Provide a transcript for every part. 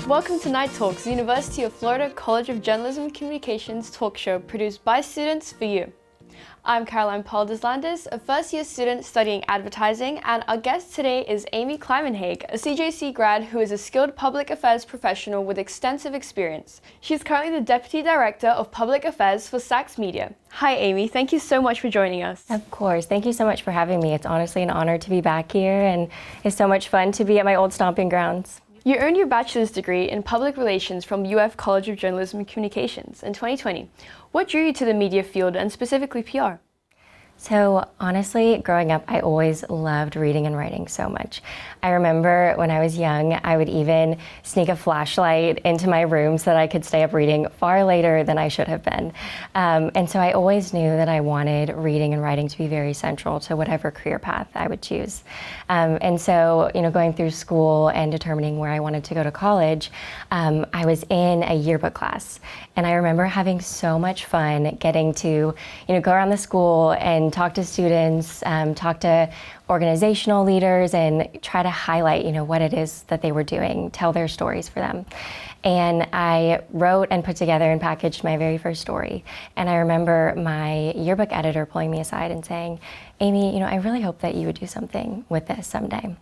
Welcome to Night Talks, the University of Florida College of Journalism and Communications talk show produced by students for you. I'm Caroline Paul-Deslandis, a first-year student studying advertising, and our guest today is Amy Climenhage, a CJC grad who is a skilled public affairs professional with extensive experience. She's currently the Deputy Director of Public Affairs for Sachs Media. Hi Amy, thank you so much for joining us. Of course, thank you so much for having me. It's honestly an honor to be back here, and it's so much fun to be at my old stomping grounds. You earned your bachelor's degree in public relations from UF College of Journalism and Communications in 2020. What drew you to the media field and specifically PR? So honestly, growing up, I always loved reading and writing so much. I remember when I was young, I would even sneak a flashlight into my room so that I could stay up reading far later than I should have been. And so I always knew that I wanted reading and writing to be very central to whatever career path I would choose. And so, going through school and determining where I wanted to go to college, I was in a yearbook class. And I remember having so much fun getting to, go around the school and talk to students, talk to organizational leaders, and try to highlight, what it is that they were doing, tell their stories for them. And I wrote and put together and packaged my very first story. And I remember my yearbook editor pulling me aside and saying, Amy, I really hope that you would do something with this someday.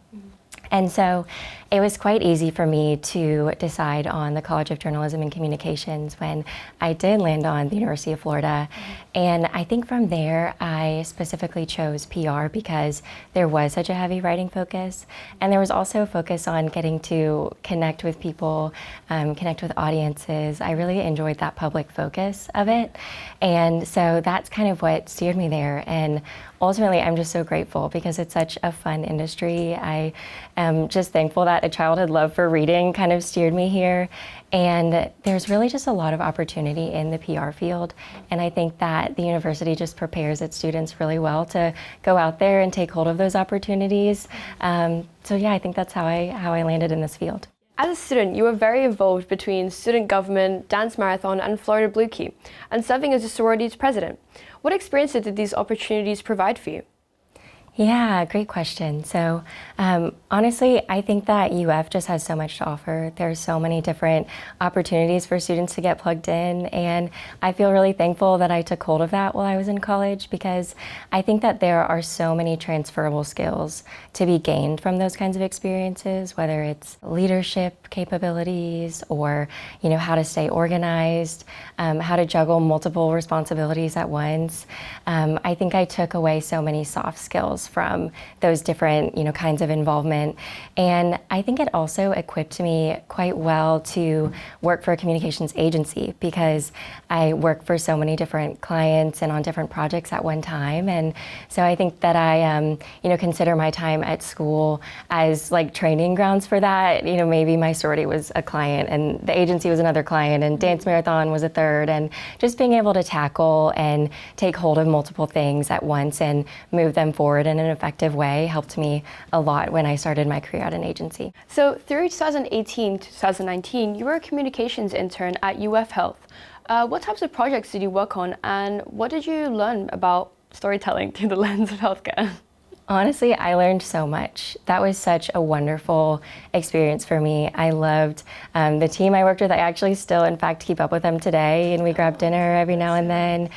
And so it was quite easy for me to decide on the College of Journalism and Communications when I did land on the University of Florida. And I think from there, I specifically chose PR because there was such a heavy writing focus. And there was also a focus on getting to connect with people, connect with audiences. I really enjoyed that public focus of it. And so that's kind of what steered me there. And ultimately, I'm just so grateful because it's such a fun industry. I am just thankful that a childhood love for reading kind of steered me here. And there's really just a lot of opportunity in the PR field. And I think that the university just prepares its students really well to go out there and take hold of those opportunities. So yeah, I think that's how I landed in this field. As a student, you were very involved between student government, dance marathon, and Florida Blue Key, and serving as a sororities president. What experiences did these opportunities provide for you? Yeah, great question. So honestly, I think that UF just has so much to offer. There's so many different opportunities for students to get plugged in, and I feel really thankful that I took hold of that while I was in college because I think that there are so many transferable skills to be gained from those kinds of experiences, whether it's leadership capabilities or how to stay organized, how to juggle multiple responsibilities at once. I think I took away so many soft skills from those different kinds of involvement, and I think it also equipped me quite well to work for a communications agency because I work for so many different clients and on different projects at one time. And so I think that I consider my time at school as like training grounds for that. Maybe my sorority was a client and the agency was another client and dance marathon was a third, and just being able to tackle and take hold of multiple things at once and move them forward in an effective way helped me a lot when I started my career at an agency. So through 2018 to 2019, you were a communications intern at UF Health. What types of projects did you work on, and what did you learn about storytelling through the lens of healthcare? Honestly, I learned so much. That was such a wonderful experience for me. I loved the team I worked with. I actually still, in fact, keep up with them today, and we grab dinner every now and then.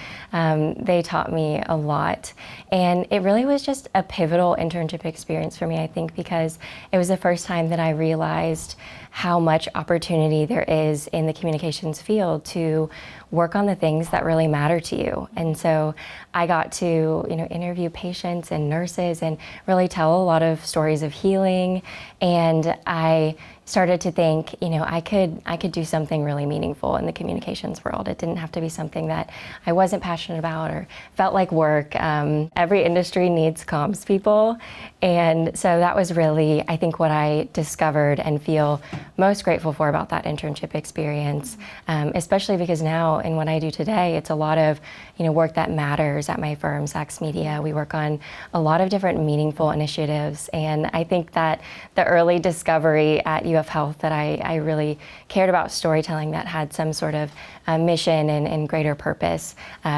They taught me a lot. And it really was just a pivotal internship experience for me, I think, because it was the first time that I realized how much opportunity there is in the communications field to work on the things that really matter to you. And so I got to, interview patients and nurses and really tell a lot of stories of healing. And I started to think, I could do something really meaningful in the communications world. It didn't have to be something that I wasn't passionate about or felt like work. Every industry needs comms people. And so that was really, I think, what I discovered and feel most grateful for about that internship experience, especially because now in what I do today, it's a lot of work that matters at my firm, Sachs Media. We work on a lot of different meaningful initiatives. And I think that the early discovery at UF Health that I really cared about storytelling that had some sort of mission and greater purpose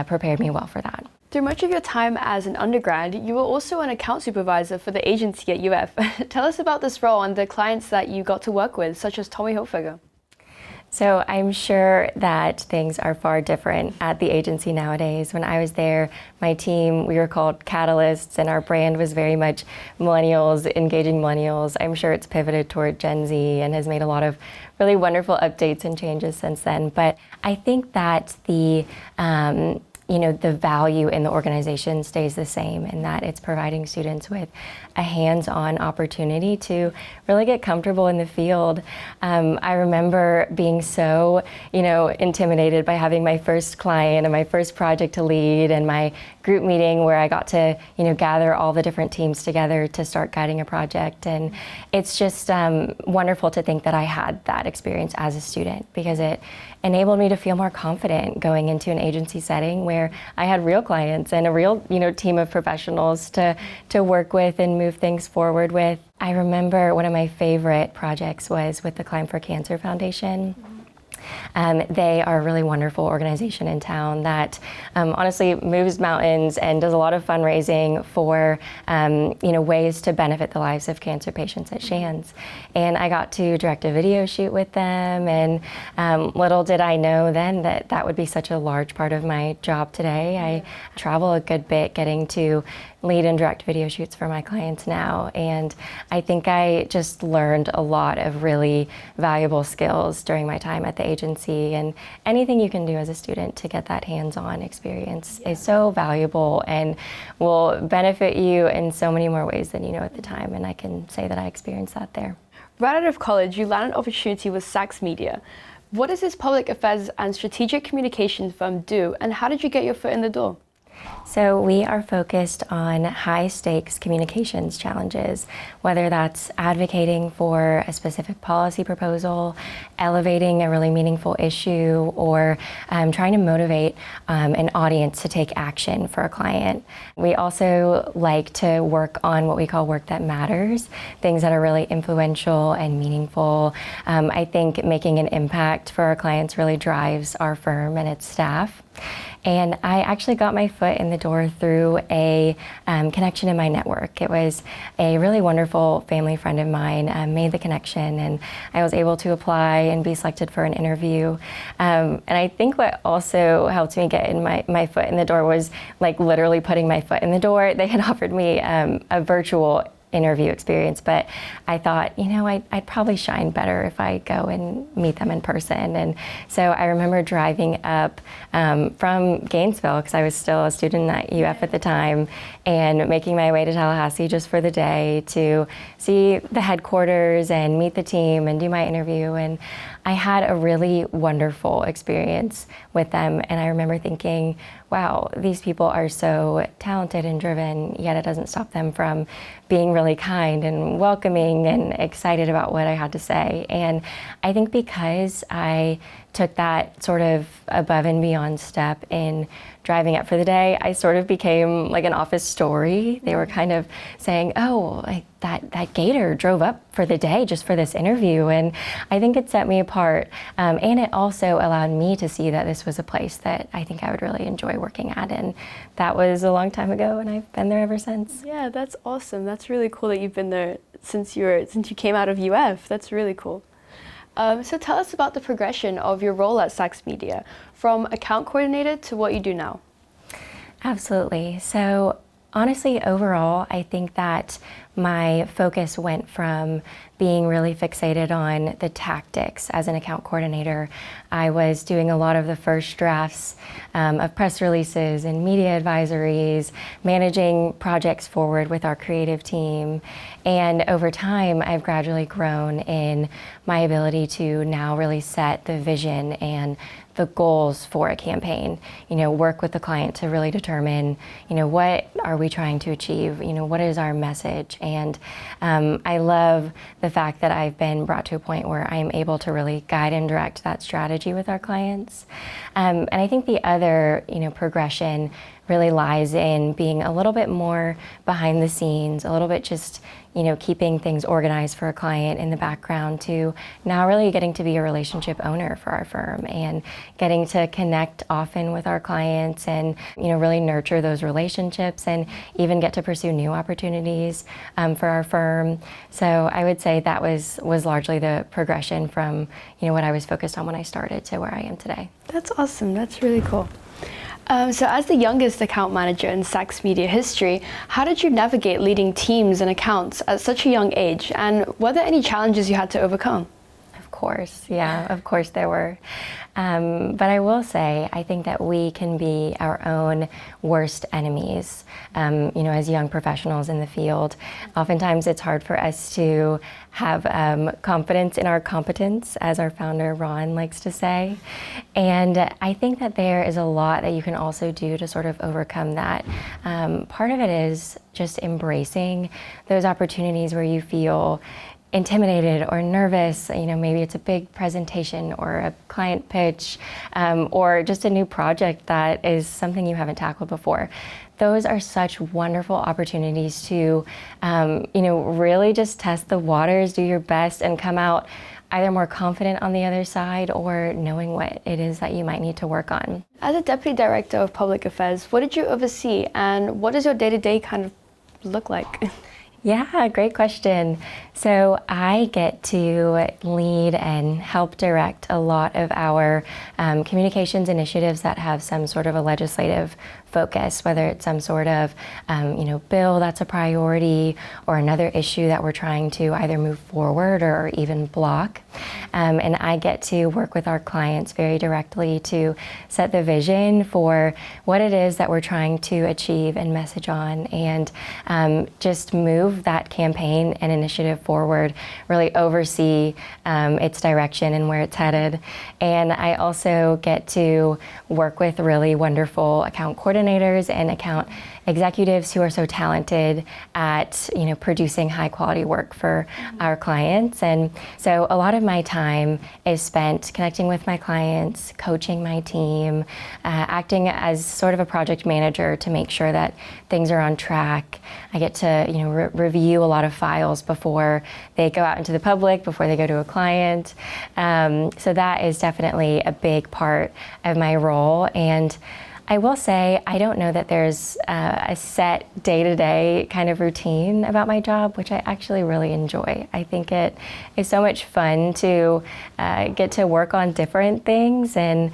prepared me well for that. Through much of your time as an undergrad, you were also an account supervisor for the agency at UF. Tell us about this role and the clients that you got to work with, such as Tommy Hilfiger. So I'm sure that things are far different at the agency nowadays. When I was there, my team, we were called Catalysts, and our brand was very much millennials, engaging millennials. I'm sure it's pivoted toward Gen Z and has made a lot of really wonderful updates and changes since then. But I think that the value in the organization stays the same, in that it's providing students with a hands-on opportunity to really get comfortable in the field. I remember being so, intimidated by having my first client and my first project to lead and my group meeting where I got to, gather all the different teams together to start guiding a project. And it's just wonderful to think that I had that experience as a student, because it enabled me to feel more confident going into an agency setting where I had real clients and a real, team of professionals to work with and move things forward with. I remember one of my favorite projects was with the Climb for Cancer Foundation. They are a really wonderful organization in town that honestly moves mountains and does a lot of fundraising for ways to benefit the lives of cancer patients at Shands. And I got to direct a video shoot with them, and little did I know then that that would be such a large part of my job today. I travel a good bit getting to lead and direct video shoots for my clients now, and I think I just learned a lot of really valuable skills during my time at the agency, and anything you can do as a student to get that hands-on experience is so valuable and will benefit you in so many more ways than you know at the time, and I can say that I experienced that there. Right out of college, you landed an opportunity with Sachs Media. What does this public affairs and strategic communications firm do, and how did you get your foot in the door? So we are focused on high-stakes communications challenges, whether that's advocating for a specific policy proposal, elevating a really meaningful issue, or trying to motivate an audience to take action for a client. We also like to work on what we call work that matters, things that are really influential and meaningful. I think making an impact for our clients really drives our firm and its staff. And I actually got my foot in the door through a connection in my network. It was a really wonderful family friend of mine made the connection, and I was able to apply and be selected for an interview. And I think what also helped me get in my foot in the door was like literally putting my foot in the door. They had offered me a virtual interview experience, but I thought, I'd probably shine better if I go and meet them in person. And so I remember driving up from Gainesville, because I was still a student at UF at the time, and making my way to Tallahassee just for the day to see the headquarters and meet the team and do my interview. And I had a really wonderful experience with them, and I remember thinking, wow, these people are so talented and driven, yet it doesn't stop them from being really kind and welcoming and excited about what I had to say. And I think because I took that sort of above and beyond step in driving up for the day, I sort of became like an office story. They were kind of saying, oh, like that Gator drove up for the day just for this interview. And I think it set me apart. And it also allowed me to see that this was a place that I think I would really enjoy working at. And that was a long time ago, and I've been there ever since. Yeah, that's awesome. That's really cool that you've been there since you came out of UF. That's really cool. So tell us about the progression of your role at Sachs Media, from account coordinator to what you do now. Absolutely. So Honestly, overall, I think that my focus went from being really fixated on the tactics as an account coordinator. I was doing a lot of the first drafts of press releases and media advisories, managing projects forward with our creative team. And over time, I've gradually grown in my ability to now really set the vision and the goals for a campaign, work with the client to really determine, what are we trying to achieve, what is our message. And I love the fact that I've been brought to a point where I'm able to really guide and direct that strategy with our clients. And I think the other, progression really lies in being a little bit more behind the scenes, a little bit just, keeping things organized for a client in the background, to now really getting to be a relationship owner for our firm and getting to connect often with our clients and, really nurture those relationships and even get to pursue new opportunities for our firm. So I would say that was largely the progression from, what I was focused on when I started to where I am today. That's awesome. That's really cool. So as the youngest account manager in Sachs Media history, how did you navigate leading teams and accounts at such a young age? And were there any challenges you had to overcome? Of course there were. But I will say, I think that we can be our own worst enemies, as young professionals in the field. Oftentimes it's hard for us to have confidence in our competence, as our founder Ron likes to say. And I think that there is a lot that you can also do to sort of overcome that. Part of it is just embracing those opportunities where you feel intimidated or nervous. Maybe it's a big presentation or a client pitch, or just a new project that is something you haven't tackled before. Those are such wonderful opportunities to, really just test the waters, do your best, and come out either more confident on the other side or knowing what it is that you might need to work on. As a Deputy Director of Public Affairs, what did you oversee, and what does your day-to-day kind of look like? Yeah, great question. So I get to lead and help direct a lot of our communications initiatives that have some sort of a legislative focus, whether it's some sort of bill that's a priority or another issue that we're trying to either move forward or even block. And I get to work with our clients very directly to set the vision for what it is that we're trying to achieve and message on, and just move that campaign and initiative forward, really oversee its direction and where it's headed. And I also get to work with really wonderful account coordinators and account executives who are so talented at producing high quality work for our clients. And so a lot of my time is spent connecting with my clients, coaching my team, acting as sort of a project manager to make sure that things are on track. I get to review a lot of files before they go out into the public, before they go to a client. So that is definitely a big part of my role. And I will say, I don't know that there's a set day-to-day kind of routine about my job, which I actually really enjoy. I think it is so much fun to get to work on different things and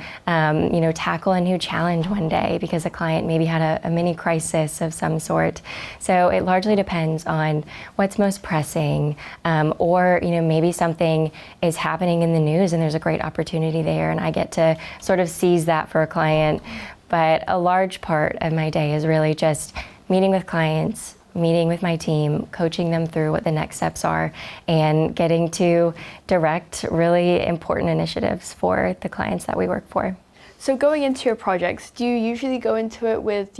tackle a new challenge one day because a client maybe had a mini crisis of some sort. So it largely depends on what's most pressing, or maybe something is happening in the news and there's a great opportunity there, and I get to sort of seize that for a client. But a large part of my day is really just meeting with clients, meeting with my team, coaching them through what the next steps are, and getting to direct really important initiatives for the clients that we work for. So going into your projects, do you usually go into it with,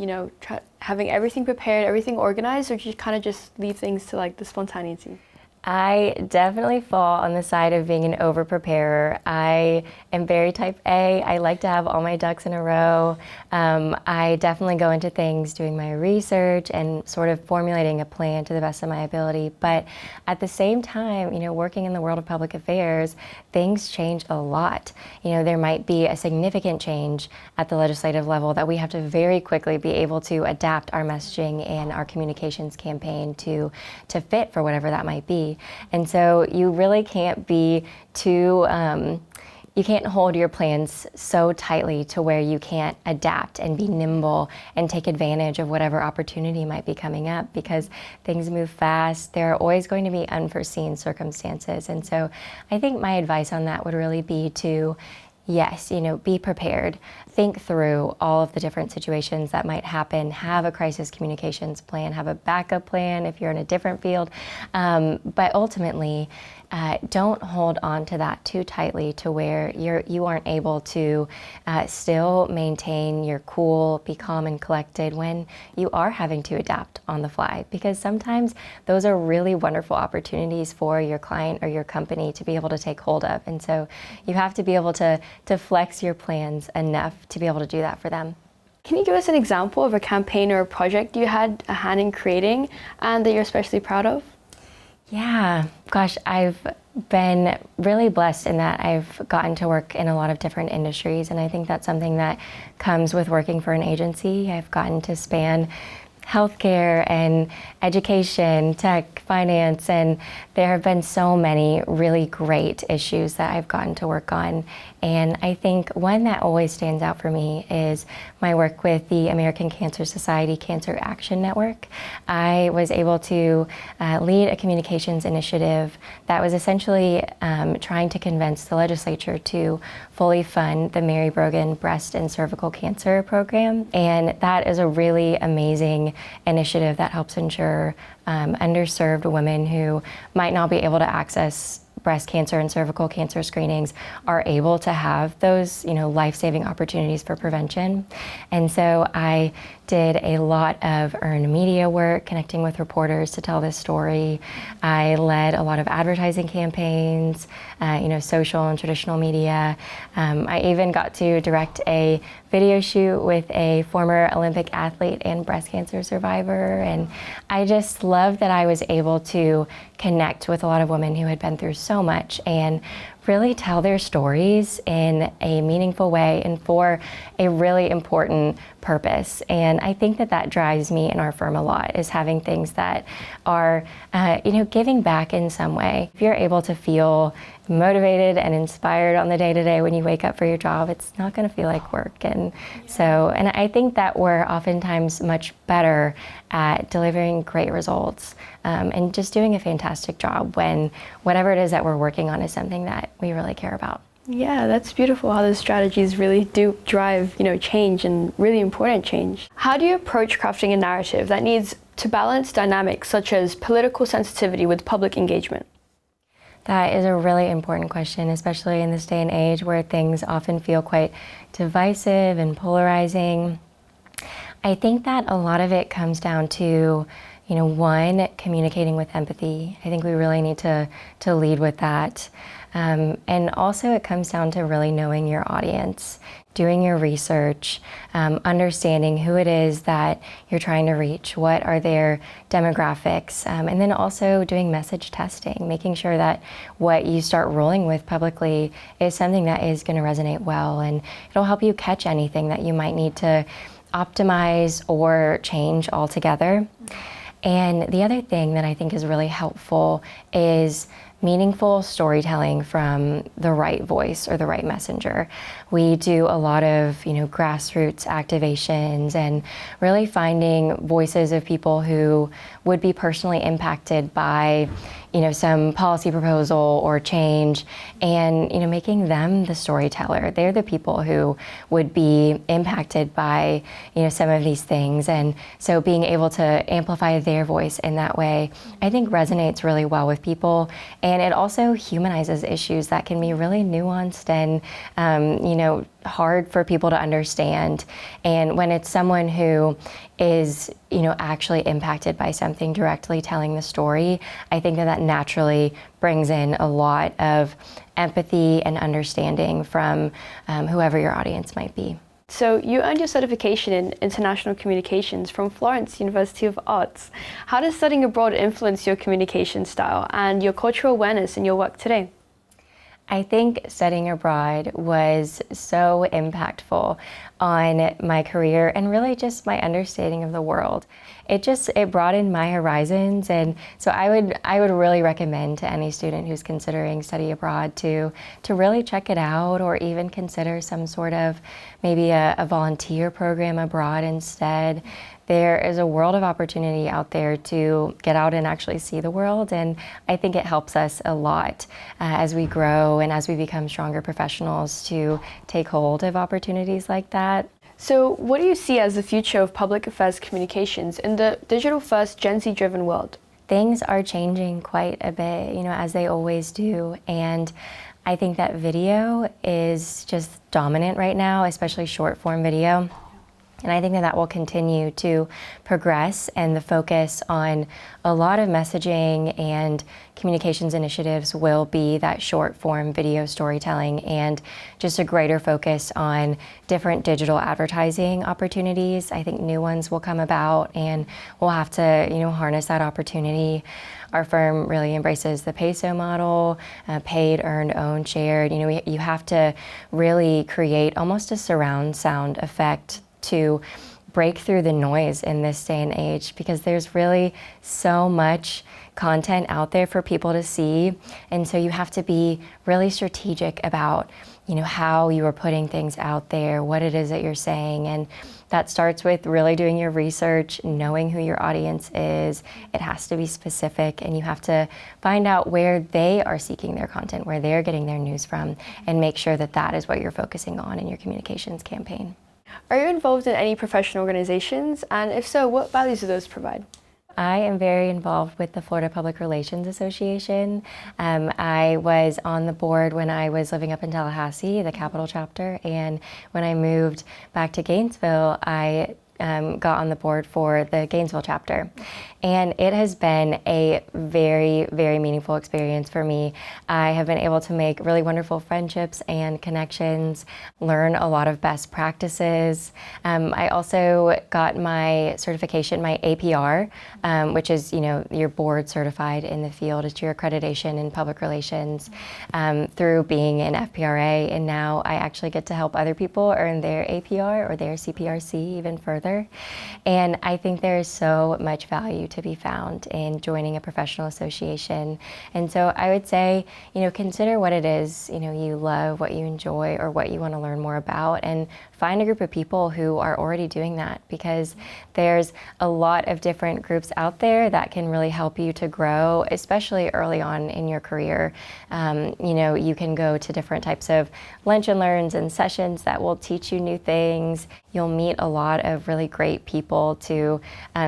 having everything prepared, everything organized, or do you kind of just leave things to the spontaneity? I definitely fall on the side of being an over-preparer. I am very type A. I like to have all my ducks in a row. I definitely go into things doing my research and sort of formulating a plan to the best of my ability. But at the same time, working in the world of public affairs, things change a lot. There might be a significant change at the legislative level that we have to very quickly be able to adapt our messaging and our communications campaign to fit for whatever that might be. And so you really can't be too you can't hold your plans so tightly to where you can't adapt and be nimble and take advantage of whatever opportunity might be coming up, because things move fast. There are always going to be unforeseen circumstances. And so I think my advice on that would really be to, yes, be prepared. Think through all of the different situations that might happen. Have a crisis communications plan. Have a backup plan if you're in a different field. But ultimately, don't hold on to that too tightly to where you aren't able to still maintain your cool, be calm and collected when you are having to adapt on the fly. Because sometimes those are really wonderful opportunities for your client or your company to be able to take hold of. And so you have to be able to flex your plans enough to be able to do that for them. Can you give us an example of a campaign or a project you had a hand in creating and that you're especially proud of? Yeah, gosh, I've been really blessed in that I've gotten to work in a lot of different industries, and I think that's something that comes with working for an agency. I've gotten to span healthcare and education, tech, finance, and there have been so many really great issues that I've gotten to work on. And I think one that always stands out for me is my work with the American Cancer Society Cancer Action Network. I was able to lead a communications initiative that was essentially trying to convince the legislature to fully fund the Mary Brogan Breast and Cervical Cancer Program. And that is a really amazing initiative that helps ensure underserved women who might not be able to access breast cancer and cervical cancer screenings are able to have those, life-saving opportunities for prevention. And so I did a lot of earned media work, connecting with reporters to tell this story. I led a lot of advertising campaigns, social and traditional media. I even got to direct a video shoot with a former Olympic athlete and breast cancer survivor. And I just loved that I was able to connect with a lot of women who had been through so much and really tell their stories in a meaningful way and for a really important purpose. And I think that drives me and our firm a lot, is having things that are, giving back in some way. If you're able to feel motivated and inspired on the day-to-day when you wake up for your job, it's not going to feel like work. And I think that we're oftentimes much better at delivering great results and just doing a fantastic job when whatever it is that we're working on is something that we really care about. Yeah, that's beautiful how those strategies really do drive, change, and really important change. How do you approach crafting a narrative that needs to balance dynamics such as political sensitivity with public engagement? That is a really important question, especially in this day and age where things often feel quite divisive and polarizing. I think that a lot of it comes down to, one, communicating with empathy. I think we really need to lead with that. And also it comes down to really knowing your audience, doing your research, understanding who it is that you're trying to reach, what are their demographics, and then also doing message testing, making sure that what you start rolling with publicly is something that is going to resonate well, and it'll help you catch anything that you might need to optimize or change altogether. And the other thing that I think is really helpful is meaningful storytelling from the right voice or the right messenger. We do a lot of, grassroots activations and really finding voices of people who would be personally impacted by, some policy proposal or change and, making them the storyteller. They're the people who would be impacted by, some of these things. And so being able to amplify their voice in that way, I think resonates really well with people. And it also humanizes issues that can be really nuanced and, hard for people to understand. And when it's someone who is, actually impacted by something directly telling the story, I think that naturally brings in a lot of empathy and understanding from whoever your audience might be. So you earned your certification in international communications from Florence University of Arts. How does studying abroad influence your communication style and your cultural awareness in your work today? I think studying abroad was so impactful on my career and really just my understanding of the world. It broadened my horizons, and so I would really recommend to any student who's considering study abroad to really check it out, or even consider some sort of maybe a volunteer program abroad instead. There is a world of opportunity out there to get out and actually see the world, and I think it helps us a lot as we grow and as we become stronger professionals to take hold of opportunities like that. So what do you see as the future of public affairs communications in the digital-first, Gen Z-driven world? Things are changing quite a bit, as they always do, and I think that video is just dominant right now, especially short-form video. And I think that will continue to progress, and the focus on a lot of messaging and communications initiatives will be that short form video storytelling, and just a greater focus on different digital advertising opportunities. I think new ones will come about, and we'll have to harness that opportunity. Our firm really embraces the peso model, paid, earned, owned, shared. You have to really create almost a surround sound effect to break through the noise in this day and age, because there's really so much content out there for people to see, and so you have to be really strategic about how you are putting things out there, what it is that you're saying, and that starts with really doing your research, knowing who your audience is. It has to be specific, and you have to find out where they are seeking their content, where they're getting their news from, and make sure that that is what you're focusing on in your communications campaign. Are you involved in any professional organizations? And if so, what values do those provide? I am very involved with the Florida Public Relations Association. I was on the board when I was living up in Tallahassee, the Capital chapter, and when I moved back to Gainesville, I got on the board for the Gainesville chapter. And it has been a very, very meaningful experience for me. I have been able to make really wonderful friendships and connections, learn a lot of best practices. I also got my certification, my APR, which is, you're board certified in the field. It's your accreditation in public relations through being an FPRA. And now I actually get to help other people earn their APR or their CPRC even further. And I think there is so much value to be found in joining a professional association. And so I would say, consider what it is, you love, what you enjoy, or what you want to learn more about, and find a group of people who are already doing that, because there's a lot of different groups out there that can really help you to grow, especially early on in your career. You can go to different types of lunch and learns and sessions that will teach you new things. You'll meet a lot of really great people to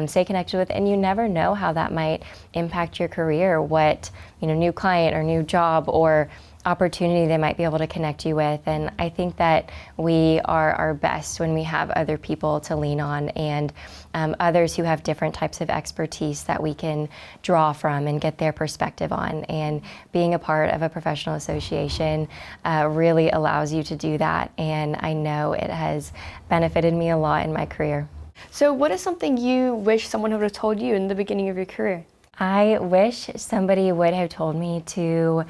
stay connected with, and you never know how that might impact your career, what new client or new job or opportunity they might be able to connect you with. And I think that we are our best when we have other people to lean on, and others who have different types of expertise that we can draw from and get their perspective on. And being a part of a professional association really allows you to do that, and I know it has benefited me a lot in my career. So what is something you wish someone would have told you in the beginning of your career? I wish somebody would have told me to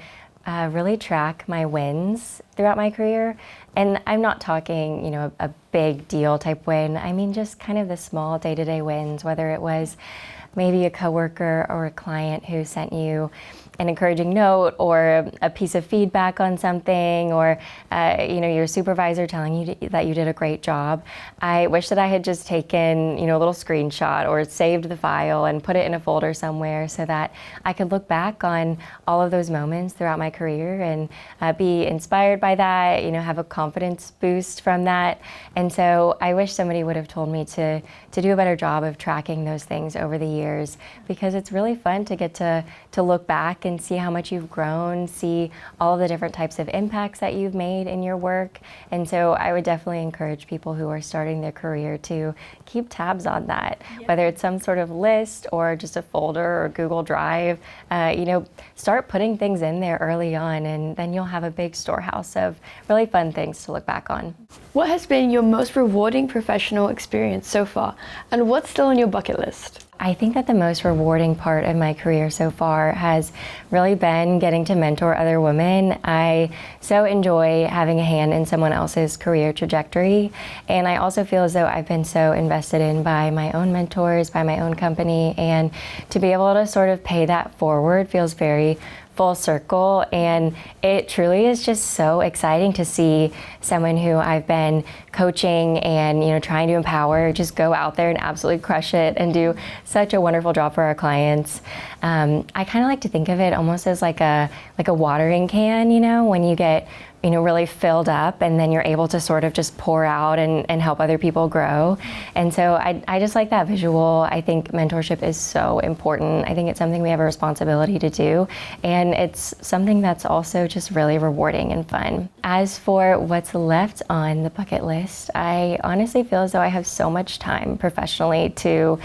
really track my wins throughout my career. And I'm not talking, a big deal type win. I mean, just kind of the small day-to-day wins, whether it was maybe a coworker or a client who sent you an encouraging note or a piece of feedback on something, or your supervisor telling you that you did a great job. I wish that I had just taken a little screenshot or saved the file and put it in a folder somewhere, so that I could look back on all of those moments throughout my career and be inspired by that, have a confidence boost from that. And so I wish somebody would have told me to do a better job of tracking those things over the years, because it's really fun to get to look back and see how much you've grown, see all of the different types of impacts that you've made in your work. And so I would definitely encourage people who are starting their career to keep tabs on that, whether it's some sort of list or just a folder or Google Drive. Start putting things in there early on, and then you'll have a big storehouse of really fun things to look back on. What has been your most rewarding professional experience so far, and what's still on your bucket list? I think that the most rewarding part of my career so far has really been getting to mentor other women. I so enjoy having a hand in someone else's career trajectory, and I also feel as though I've been so invested in by my own mentors, by my own company, and to be able to sort of pay that forward feels very full circle, and it truly is just so exciting to see someone who I've been coaching and trying to empower just go out there and absolutely crush it and do such a wonderful job for our clients. I kind of like to think of it almost as like a watering can, when you get really filled up and then you're able to sort of just pour out and help other people grow. And so I just like that visual. I think mentorship is so important. I think it's something we have a responsibility to do, and it's something that's also just really rewarding and fun. As for what's left on the bucket list, I honestly feel as though I have so much time professionally to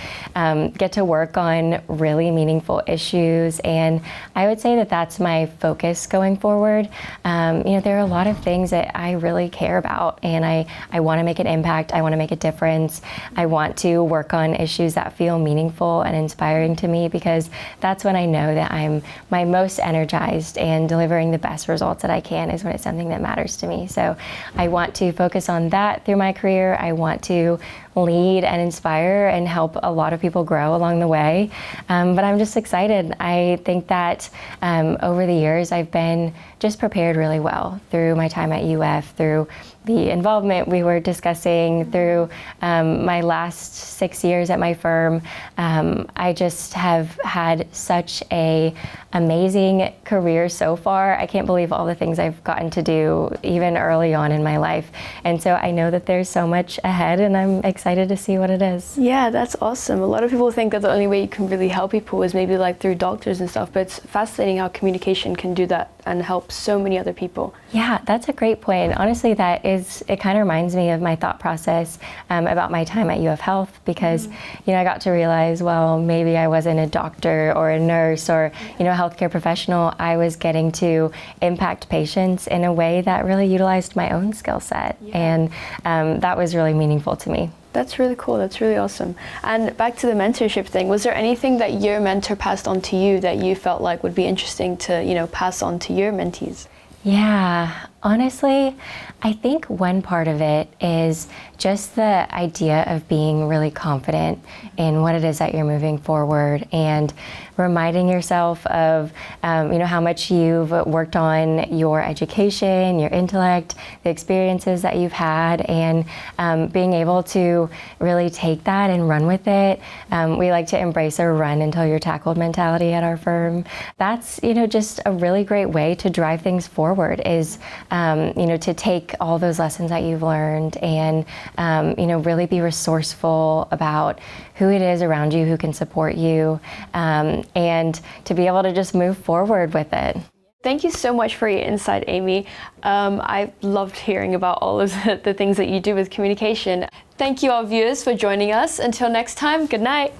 get to work on really meaningful issues, and I would say that that's my focus going forward. There are a lot of things that I really care about, and I want to make an impact. I want to make a difference. I want to work on issues that feel meaningful and inspiring to me, because that's when I know that I'm my most energized, and delivering the best results that I can is when it's something that matters to me. So I want to focus on that through my career. I want to lead and inspire and help a lot of people grow along the way. But I'm just excited. I think that over the years I've been just prepared really well through my time at UF, through the involvement we were discussing, through my last 6 years at my firm. I just have had such a amazing career so far. I can't believe all the things I've gotten to do even early on in my life. And so I know that there's so much ahead, and I'm excited to see what it is. Yeah, that's awesome. A lot of people think that the only way you can really help people is maybe like through doctors and stuff, but it's fascinating how communication can do that and help so many other people. Yeah, that's a great point. Honestly, it kind of reminds me of my thought process about my time at UF Health, because I got to realize, well, maybe I wasn't a doctor or a nurse or a healthcare professional. I was getting to impact patients in a way that really utilized my own skill set, and that was really meaningful to me. That's really cool. That's really awesome. And back to the mentorship thing, was there anything that your mentor passed on to you that you felt like would be interesting to, pass on to your mentees? Yeah, honestly, I think one part of it is just the idea of being really confident in what it is that you're moving forward, and reminding yourself of how much you've worked on your education, your intellect, the experiences that you've had, and being able to really take that and run with it. We like to embrace a run until you're tackled mentality at our firm. That's just a really great way to drive things forward, is to take all those lessons that you've learned and really be resourceful about who it is around you who can support you, and to be able to just move forward with it. Thank you so much for your insight, Amy. I loved hearing about all of the things that you do with communication. Thank you, our viewers, for joining us. Until next time, good night.